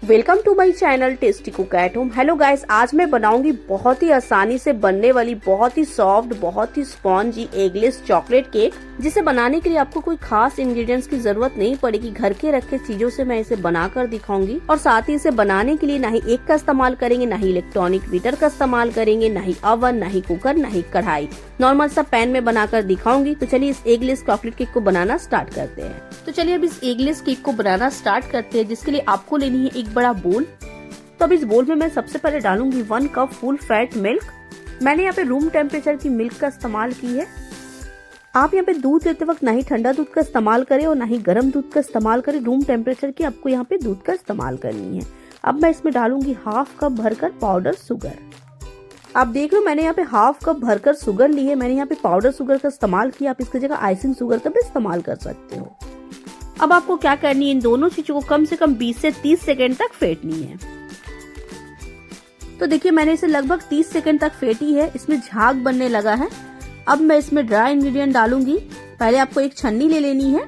Welcome to my channel tasty cook at home. Hello guys, आज मैं बनाऊंगी बहुत ही आसानी से बनने वाली बहुत ही सॉफ्ट बहुत ही स्पॉन्जी एगलेस चॉकलेट केक, जिसे बनाने के लिए आपको कोई खास इंग्रेडिएंट्स की जरूरत नहीं पड़ेगी। घर के रखे चीजों से मैं इसे बनाकर दिखाऊंगी और साथ ही इसे बनाने के लिए ना ही एग का इस्तेमाल करेंगे, ना ही इलेक्ट्रॉनिक बीटर का इस्तेमाल करेंगे, ना ही ओवन, ना ही कुकर, ना ही कढ़ाई। नॉर्मल सा पैन में बनाकर दिखाऊंगी। तो चलिए इस एगलेस चॉकलेट केक को बनाना स्टार्ट करते हैं। तो चलिए अब इस एगलेस केक को बनाना स्टार्ट करते हैं, जिसके लिए आपको लेनी है एक बड़ा बोल। तो अब इस बोल में मैं सबसे पहले डालूंगी 1 कप फुल फैट मिल्क। मैंने यहाँ पे रूम टेम्परेचर की मिल्क का इस्तेमाल की है। आप यहाँ पे दूध लेते वक्त ना ही ठंडा दूध का इस्तेमाल करें और ना ही गर्म दूध का इस्तेमाल करें। रूम टेम्परेचर की आपको यहाँ पे दूध का इस्तेमाल करनी है। अब मैं इसमें डालूंगी हाफ कप भरकर पाउडर शुगर। आप देख लो मैंने यहाँ पे हाफ कप भरकर शुगर ली है। मैंने यहाँ पे पाउडर शुगर का इस्तेमाल किया। आप इसकी जगह आइसिंग शुगर का भी इस्तेमाल कर सकते हो। अब आपको क्या करनी है, इन दोनों चीजों को कम से कम 20 से 30 सेकेंड तक फेंटनी है। तो देखिए मैंने इसे लगभग 30 सेकेंड तक फेंटी है। इसमें झाग बनने लगा है। अब मैं इसमें ड्राई इंग्रेडिएंट डालूंगी। पहले आपको एक छन्नी ले लेनी है।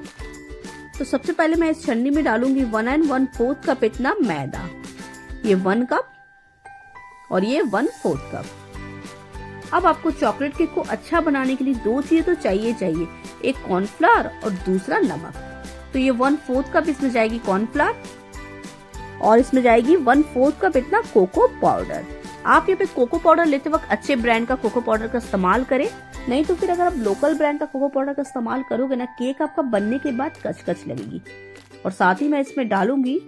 तो सबसे पहले मैं इस छन्नी में डालूंगी 1 1/4 कप इतना मैदा। ये 1 कप और ये 1/4 कप। अब आपको चॉकलेट केक को अच्छा बनाने के लिए दो चीजें तो चाहिए, एक कॉर्नफ्लावर और दूसरा नमक। तो ये 1/4 कप इसमें जाएगी कॉर्नफ्लावर और इसमें जाएगी 1/4 कप इतना कोको पाउडर। आप यहाँ पे कोको पाउडर लेते वक्त अच्छे ब्रांड का कोको पाउडर का इस्तेमाल करें, नहीं तो फिर अगर आप लोकल ब्रांड का कोको पाउडर का इस्तेमाल करोगे ना, केक आपका बनने के बाद कच लगेगी। और साथ ही मैं इसमें डालूंगी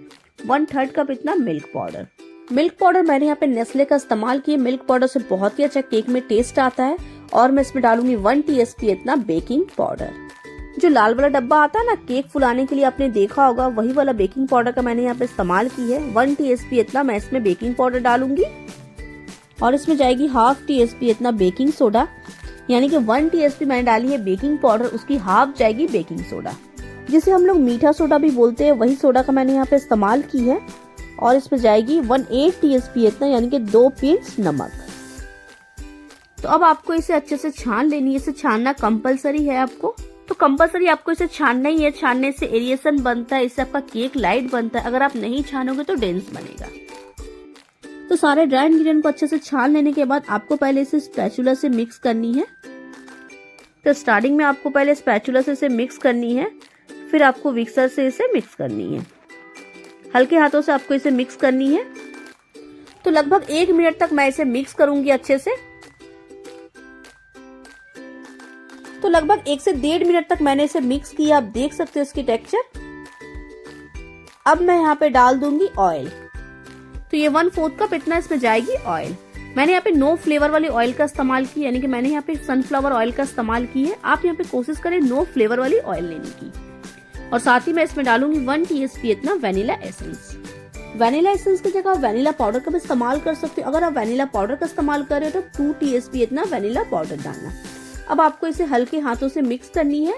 1/3 कप इतना मिल्क पाउडर। मिल्क पाउडर मैंने यहाँ पे नेस्ले का इस्तेमाल किया। मिल्क पाउडर से बहुत ही अच्छा केक में टेस्ट आता है। और मैं इसमें डालूंगी 1 टीस्पून इतना बेकिंग पाउडर। जो लाल वाला डब्बा आता है ना केक फुलाने के लिए, आपने देखा होगा, वही वाला बेकिंग पाउडर का मैंने यहाँ पे इस्तेमाल की है। 1 टीस्पून इतना मैं इसमें बेकिंग पाउडर डालूंगी और इसमें जाएगी हाफ टीस्पून इतना बेकिंग सोडा। यानी कि 1 टीस्पून मैंने डाली है बेकिंग पाउडर, उसकी हाफ जाएगी बेकिंग सोडा, जिसे हम लोग मीठा सोडा भी बोलते हैं। वही सोडा का मैंने यहाँ पे इस्तेमाल की है। और इसमें जाएगी 1/8 टीस्पून इतना, यानी कि 2 पिंच नमक। तो अब आपको इसे अच्छे से छान लेनी है। इसे छानना कंपलसरी है आपको। तो कंपलसरी आपको इसे छानना ही है। छानने से एरिएशन बनता है, इससे आपका केक लाइट बनता है। अगर आप नहीं छानोगे तो डेंस बनेगा। तो सारे ड्राई इंग्रेडिएंट को अच्छे से छान लेने के बाद आपको पहले इसे स्पैचुला से मिक्स करनी है। तो स्टार्टिंग में आपको पहले स्पैचुला से इसे मिक्स करनी है, फिर आपको विक्सर से इसे मिक्स करनी है। हल्के हाथों से आपको इसे मिक्स करनी है। तो लगभग 1 मिनट तक मैं इसे मिक्स करूंगी अच्छे से। तो लगभग 1 से 1.5 मिनट तक मैंने इसे मिक्स किया। आप देख सकते हो इसकी टेक्सचर। अब मैं यहाँ पे डाल दूंगी ऑयल। तो ये 1/4 कप इतना इसमें जाएगी ऑयल। मैंने यहाँ पे नो फ्लेवर वाली ऑयल का इस्तेमाल किया, यानी कि मैंने यहाँ पे सनफ्लावर ऑयल का इस्तेमाल की है। आप यहाँ पे कोशिश करें नो फ्लेवर वाली ऑयल लेने की। और साथ ही मैं इसमें डालूंगी 1 टीस्पून इतना वेनिला एसेंस। वेनिला एसेंस की जगह वेनिला पाउडर का भी इस्तेमाल कर सकते हो। अगर आप वेनिला पाउडर का इस्तेमाल कर रहे हो तो 2 टीस्पून इतना वेनिला पाउडर डालना। अब आपको इसे हल्के हाथों से मिक्स करनी है।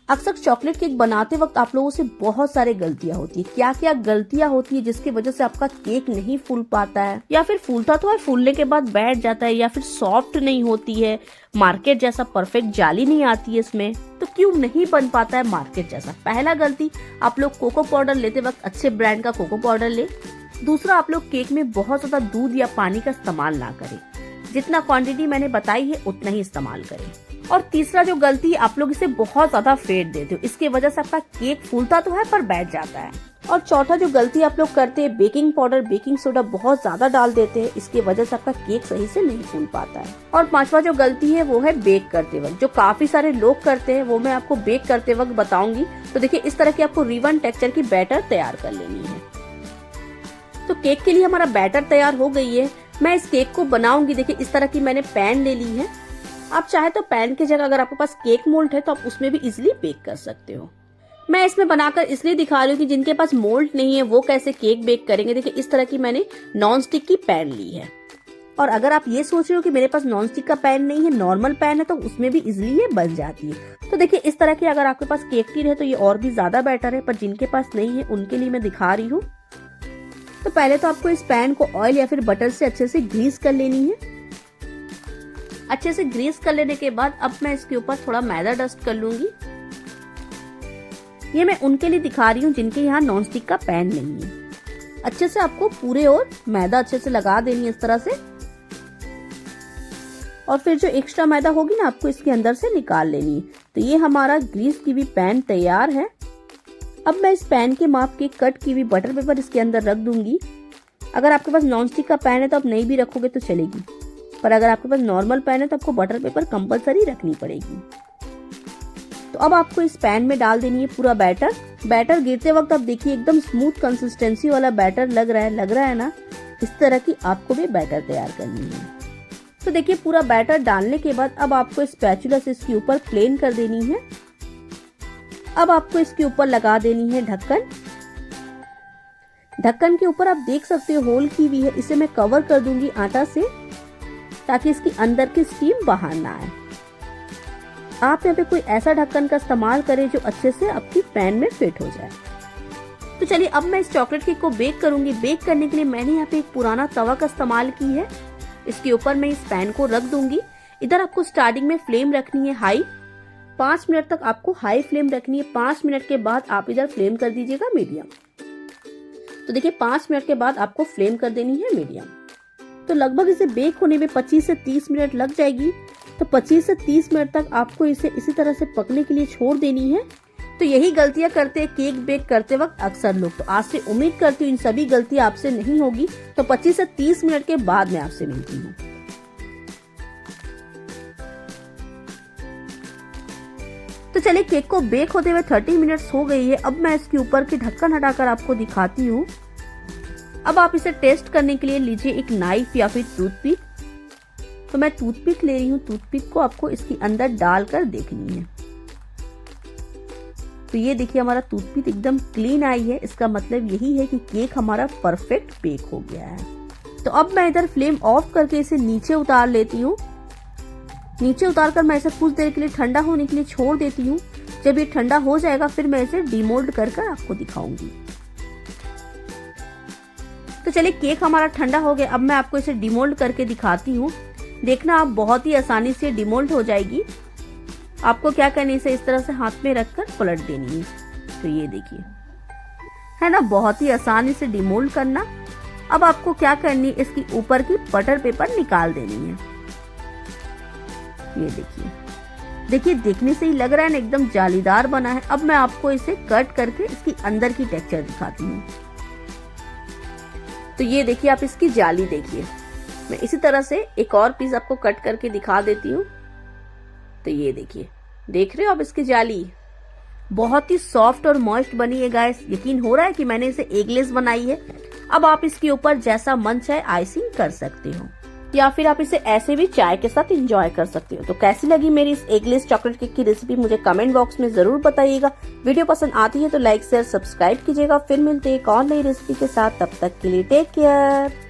अक्सर चॉकलेट केक बनाते वक्त आप लोगों से बहुत सारी गलतियां होती है। क्या क्या गलतियां होती है जिसकी वजह से आपका केक नहीं फूल पाता है, या फिर फूलता तो है, फूलने के बाद बैठ जाता है, या फिर सॉफ्ट नहीं होती है, मार्केट जैसा परफेक्ट जाली नहीं आती है इसमें, तो क्यों नहीं बन पाता है मार्केट जैसा। पहला गलती, आप लोग कोको पाउडर लेते वक्त अच्छे ब्रांड का कोको पाउडर ले। दूसरा, आप लोग केक में बहुत ज्यादा दूध या पानी का इस्तेमाल ना करें। जितना क्वांटिटी मैंने बताई है उतना ही इस्तेमाल करें। और तीसरा जो गलती, आप लोग इसे बहुत ज्यादा फेंट देते हो। इसकी वजह से आपका केक फूलता तो है पर बैठ जाता है। और चौथा जो गलती आप लोग करते हैं, बेकिंग पाउडर बेकिंग सोडा बहुत ज्यादा डाल देते हैं। इसकी वजह से आपका केक सही से नहीं फूल पाता है। और पांचवा जो गलती है वो है बेक करते वक्त, जो काफी सारे लोग करते हैं, वो मैं आपको बेक करते वक्त बताऊंगी। तो देखिए इस तरह की आपको रिबन टेक्सचर की बैटर तैयार कर लेनी है। तो केक के लिए हमारा बैटर तैयार हो गई है। मैं इस केक को बनाऊंगी। देखिए इस तरह की मैंने पैन ले ली है। आप चाहे तो पैन की जगह अगर आपके पास केक मोल्ड है तो आप उसमें भी इजीली बेक कर सकते हो। मैं इसमें बनाकर इसलिए दिखा रही हूँ कि जिनके पास मोल्ड नहीं है वो कैसे केक बेक करेंगे। देखिए इस तरह की मैंने नॉन स्टिक की पैन ली है। और अगर आप ये सोच रहे हो कि मेरे पास नॉन स्टिक का पैन नहीं है, नॉर्मल पैन है, तो उसमें भी इजिली ये बन जाती है। तो देखिए इस तरह की अगर आपके पास केक टिन है तो ये और भी ज्यादा बेटर है, पर जिनके पास नहीं है उनके लिए मैं दिखा रही हूँ। तो पहले तो आपको इस पैन को ऑयल या फिर बटर से अच्छे से ग्रीस कर लेनी है। अच्छे से ग्रीस कर लेने के बाद अब मैं इसके ऊपर थोड़ा मैदा डस्ट कर लूंगी। ये मैं उनके लिए दिखा रही हूँ जिनके यहाँ नॉन स्टिक का पैन नहीं है। अच्छे से आपको पूरे और मैदा अच्छे से लगा देनी है इस तरह से, और फिर जो एक्स्ट्रा मैदा होगी ना आपको इसके अंदर से निकाल लेनी है। तो ये हमारा ग्रीस की हुई पैन तैयार है। अब मैं इस पैन के माप के कट की हुई बटर पेपर इसके अंदर रख दूंगी। अगर आपके पास नॉन स्टिक का पैन है तो आप नहीं भी रखोगे तो चलेगी, पर अगर आपके पास नॉर्मल पैन है तो आपको बटर पेपर कंपलसरी रखनी पड़ेगी। तो अब आपको इस पैन में डाल देनी है पूरा बैटर। बैटर गिरते वक्त आप देखिए एकदम स्मूथ कंसिस्टेंसी वाला बैटर लग रहा है ना, इस तरह की आपको भी बैटर तैयार करनी है। तो देखिए पूरा बैटर डालने के बाद अब आपको स्पैचुला से इसके ऊपर प्लेन कर देनी है। अब आपको इसके ऊपर लगा देनी है ढक्कन। ढक्कन के ऊपर आप देख सकते हो होल की हुई है, इसे मैं कवर कर दूंगी आटा से ताकि इसकी अंदर की स्टीम बाहर ना आए। आप यहाँ पे कोई ऐसा ढक्कन का इस्तेमाल करें जो अच्छे से आपकी पैन में फिट हो जाए। तो चलिए अब मैं इस चॉकलेट केक को बेक करूंगी। बेक करने के लिए मैंने यहाँ पे एक पुराना तवा का इस्तेमाल की है। इसके ऊपर मैं इस पैन को रख दूंगी। इधर आपको स्टार्टिंग में फ्लेम रखनी है हाई, 5 मिनट तक आपको हाई फ्लेम रखनी है। 5 मिनट के बाद आप इधर फ्लेम कर दीजिएगा मीडियम। तो देखिए 5 मिनट के बाद आपको फ्लेम कर देनी है मीडियम। तो लगभग इसे बेक होने में 25 से 30 मिनट लग जाएगी। तो 25 से 30 मिनट तक आपको इसे इसी तरह से पकने के लिए छोड़ देनी है। तो यही गलतियां करते हैं केक बेक करते वक्त अक्सर लोग। तो आज से उम्मीद करती हूँ इन सभी गलतियां आपसे नहीं होगी। तो 25 से 30 मिनट के बाद मैं आपसे मिलती हूँ। तो चलिए केक को बेक होते हुए 30 मिनट्स हो गई है। अब मैं इसके ऊपर की ढक्कन हटाकर आपको दिखाती हूँ। अब आप इसे टेस्ट करने के लिए लीजिए एक नाइफ या फिर टूथपिक। तो मैं टूथपिक ले रही हूँ। टूथपिक को आपको इसके अंदर डालकर देखनी है। तो ये देखिए हमारा टूथपिक एकदम क्लीन आई है। इसका मतलब यही है कि केक हमारा परफेक्ट बेक हो गया है। तो अब मैं इधर फ्लेम ऑफ करके इसे नीचे उतार लेती हूँ। नीचे उतारकर मैं इसे कुछ देर के लिए ठंडा होने के लिए छोड़ देती हूँ। जब ये ठंडा हो जाएगा फिर मैं इसे डीमोल्ड कर आपको दिखाऊंगी। तो चलिए केक हमारा ठंडा हो गया। अब मैं आपको इसे डीमोल्ड करके दिखाती हूँ। देखना आप बहुत ही आसानी से डीमोल्ड हो जाएगी। आपको क्या करनी है, इसे इस तरह से हाथ में रखकर पलट देनी है। तो ये देखिए है ना, बहुत ही आसानी से डीमोल्ड करना। अब आपको क्या करनी है, इसकी ऊपर की बटर पेपर निकाल देनी है। ये देखिए देखने से ही लग रहा है ना एकदम जालीदार बना है। अब मैं आपको इसे कट करके इसकी अंदर की टेक्सचर दिखाती हूँ। तो ये देखिए आप इसकी जाली देखिए। मैं इसी तरह से एक और पीस आपको कट करके दिखा देती हूँ। तो ये देखिए, देख रहे हो आप इसकी जाली, बहुत ही सॉफ्ट और मॉइस्ट बनी है गाइस। यकीन हो रहा है कि मैंने इसे एगलेस बनाई है। अब आप इसके ऊपर जैसा मन चाहे आइसिंग कर सकते हो, या फिर आप इसे ऐसे भी चाय के साथ एंजॉय कर सकते हो। तो कैसी लगी मेरी इस एगलेस चॉकलेट केक की रेसिपी मुझे कमेंट बॉक्स में जरूर बताइएगा। वीडियो पसंद आती है तो लाइक शेयर सब्सक्राइब कीजिएगा। फिर मिलते हैं एक और नई रेसिपी के साथ। तब तक के लिए टेक केयर।